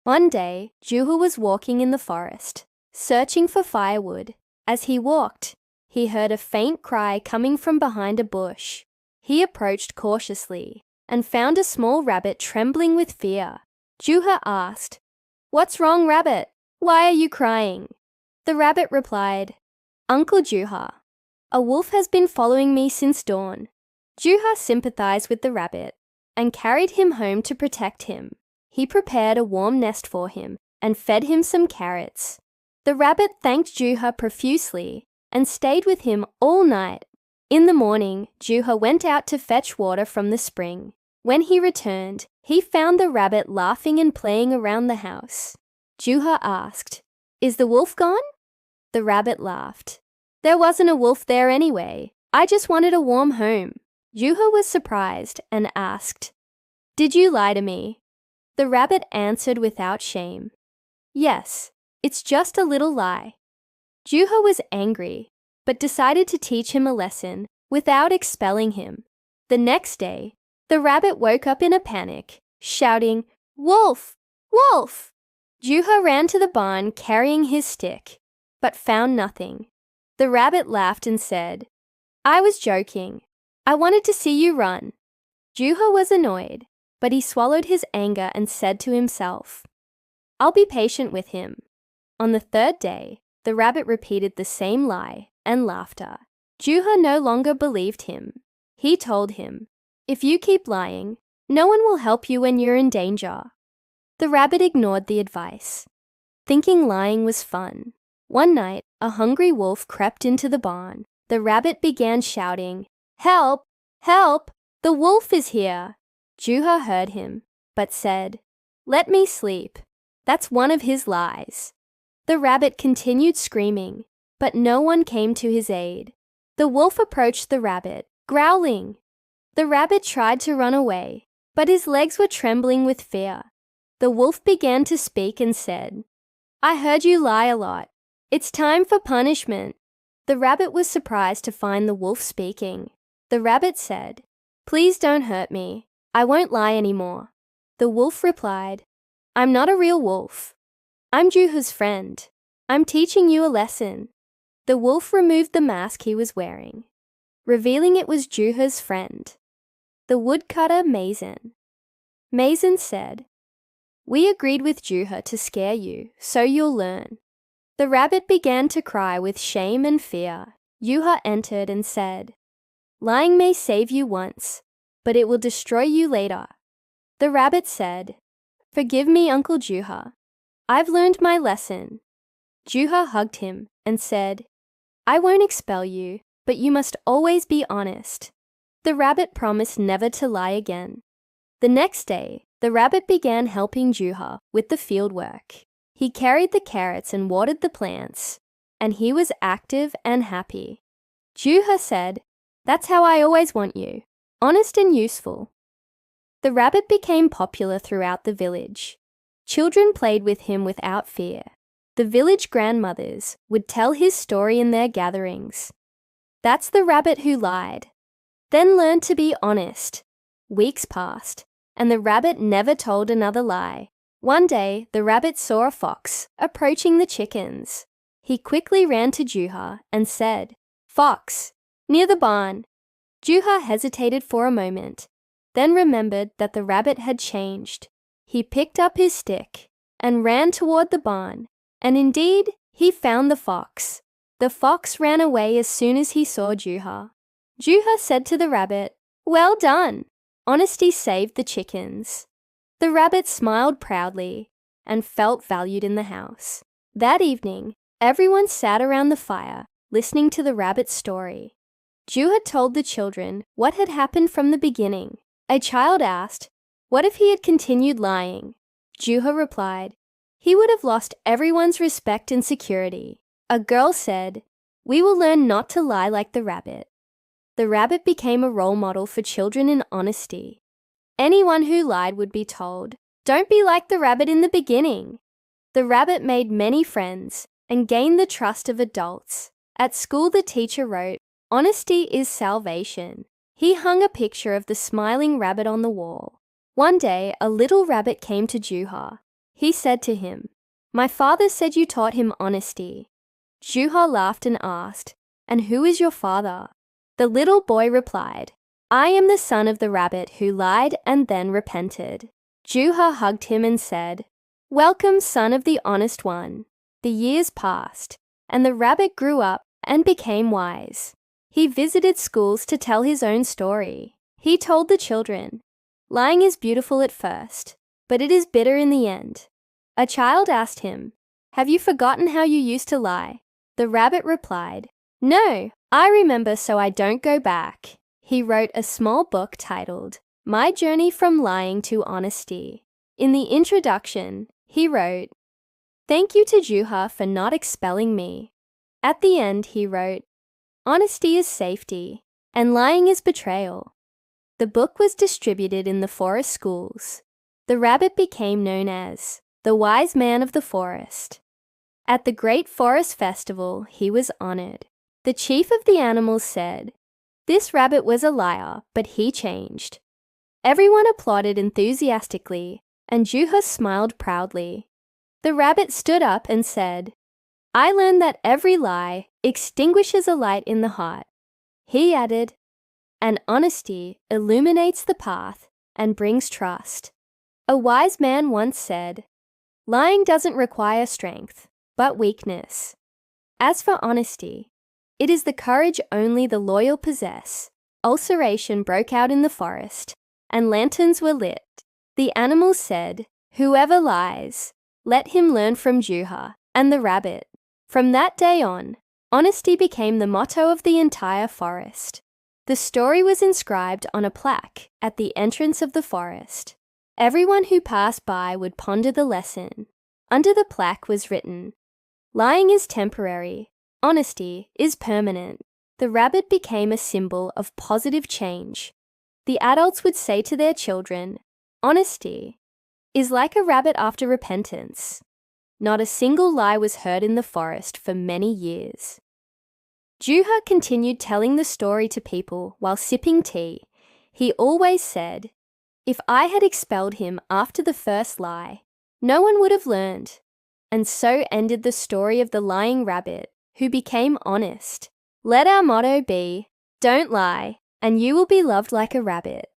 One day, Juha was walking in the forest, searching for firewood. As he walked, he heard a faint cry coming from behind a bush. He approached cautiously and found a small rabbit trembling with fear. Juha asked, "What's wrong, rabbit? Why are you crying?" The rabbit replied, "Uncle Juha, a wolf has been following me since dawn." Juha sympathized with the rabbit and carried him home to protect him. He prepared a warm nest for him and fed him some carrots. The rabbit thanked Juha profusely and stayed with him all night. In the morning, Juha went out to fetch water from the spring. When he returned, he found the rabbit laughing and playing around the house. Juha asked, "Is the wolf gone?" The rabbit laughed. "There wasn't a wolf there anyway. I just wanted a warm home." Juha was surprised and asked, "Did you lie to me?" The rabbit answered without shame, "Yes, it's just a little lie." Juha was angry, but decided to teach him a lesson without expelling him. The next day, the rabbit woke up in a panic, shouting, "Wolf! Wolf!" Juha ran to the barn carrying his stick, but found nothing. The rabbit laughed and said, "I was joking. I wanted to see you run." Juha was annoyed, but he swallowed his anger and said to himself, "I'll be patient with him." On the third day, the rabbit repeated the same lie and laughter. Juha no longer believed him. He told him, "If you keep lying, no one will help you when you're in danger." The rabbit ignored the advice, thinking lying was fun. One night, a hungry wolf crept into the barn. The rabbit began shouting, "Help! Help! The wolf is here!" Juha heard him, but said, "Let me sleep. That's one of his lies." The rabbit continued screaming, but no one came to his aid. The wolf approached the rabbit, growling. The rabbit tried to run away, but his legs were trembling with fear. The wolf began to speak and said, "I heard you lie a lot. It's time for punishment." The rabbit was surprised to find the wolf speaking. The rabbit said, "Please don't hurt me. I won't lie anymore." The wolf replied, "I'm not a real wolf. I'm Juha's friend. I'm teaching you a lesson." The wolf removed the mask he was wearing, revealing it was Juha's friend, the woodcutter Mason. Mason said, "We agreed with Juha to scare you, so you'll learn." The rabbit began to cry with shame and fear. Juha entered and said, "Lying may save you once, but it will destroy you later." The rabbit said, "Forgive me, Uncle Juha. I've learned my lesson." Juha hugged him and said, "I won't expel you, but you must always be honest." The rabbit promised never to lie again. The next day, the rabbit began helping Juha with the field work. He carried the carrots and watered the plants, and he was active and happy. Juha said, "That's how I always want you, honest and useful." The rabbit became popular throughout the village. Children played with him without fear. The village grandmothers would tell his story in their gatherings. That's the rabbit who lied, then learned to be honest. Weeks passed, and the rabbit never told another lie. One day, the rabbit saw a fox approaching the chickens. He quickly ran to Juha and said, "Fox, near the barn." Juha hesitated for a moment, then remembered that the rabbit had changed. He picked up his stick and ran toward the barn, and indeed, he found the fox. The fox ran away as soon as he saw Juha. Juha said to the rabbit, "Well done. Honesty saved the chickens." The rabbit smiled proudly and felt valued in the house. That evening, everyone sat around the fire, listening to the rabbit's story. Juha told the children what had happened from the beginning. A child asked, "What if he had continued lying?" Juha replied, "He would have lost everyone's respect and security." A girl said, "We will learn not to lie like the rabbit." The rabbit became a role model for children in honesty. Anyone who lied would be told, "Don't be like the rabbit in the beginning." The rabbit made many friends and gained the trust of adults. At school, the teacher wrote, "Honesty is salvation." He hung a picture of the smiling rabbit on the wall. One day, a little rabbit came to Juha. He said to him, "My father said you taught him honesty." Juha laughed and asked, "And who is your father?" The little boy replied, "I am the son of the rabbit who lied and then repented." Juha hugged him and said, "Welcome, son of the honest one." The years passed, and the rabbit grew up and became wise. He visited schools to tell his own story. He told the children, "Lying is beautiful at first, but it is bitter in the end." A child asked him, "Have you forgotten how you used to lie?" The rabbit replied, "No, I remember, so I don't go back." He wrote a small book titled, "My Journey from Lying to Honesty." In the introduction, he wrote, "Thank you to Juha for not expelling me." At the end, he wrote, "Honesty is safety, and lying is betrayal." The book was distributed in the forest schools. The rabbit became known as the wise man of the forest. At the Great Forest Festival, he was honored. The chief of the animals said, "This rabbit was a liar, but he changed." Everyone applauded enthusiastically, and Juha smiled proudly. The rabbit stood up and said, "I learned that every lie extinguishes a light in the heart." He added, "And honesty illuminates the path and brings trust." A wise man once said, "Lying doesn't require strength, but weakness." As for honesty, it is the courage only the loyal possess. Ulceration broke out in the forest, and lanterns were lit. The animals said, "Whoever lies, let him learn from Juha and the rabbit." From that day on, honesty became the motto of the entire forest. The story was inscribed on a plaque at the entrance of the forest. Everyone who passed by would ponder the lesson. Under the plaque was written, "Lying is temporary, honesty is permanent." The rabbit became a symbol of positive change. The adults would say to their children, "Honesty is like a rabbit after repentance." Not a single lie was heard in the forest for many years. Juha continued telling the story to people while sipping tea. He always said, "If I had expelled him after the first lie, no one would have learned." And so ended the story of the lying rabbit, who became honest. Let our motto be, "Don't lie, and you will be loved like a rabbit."